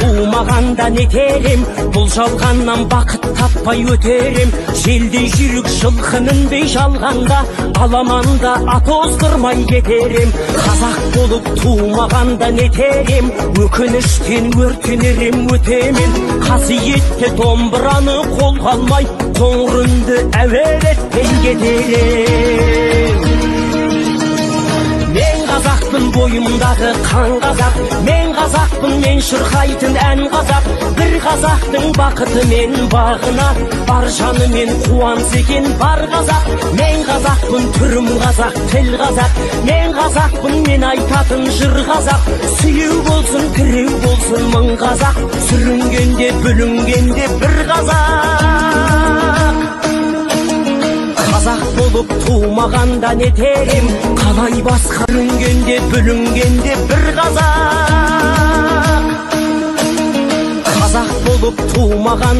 Туумаганда нетерем, бұл жалғаннан бақыт таппай өтерем. Желдей жүрік жылқы мінбей жалғанда, аламанда ат оздырмай кетерем. Қазақ болып туумаганда нетерем, өкініштен өртенерем өтемен. Қасиетті домбыраны қолға алмай, қоңыр үнді әуелетпен кетерем. Мен қазақпын, бойымдағы қан қазақ, мен қазақпын, мен шырқайтын ән қазақ. Бір қазақтың бақыты мен бағына, бар жаны мен қуанса екен бар қазақ. Мен қазақпын, түрім қазақ, тіл қазақ, мен қазақпын, мен айтатын жыр қазақ. Сүйеу болсын, тіреу болсын мың қазақ, сүрінгенде бүлінгенде бір қазақ. Қазақ болып туумаганда нетерем, қалай басқа бүлінгенде бір қазақ. Қазақ болып туумаганда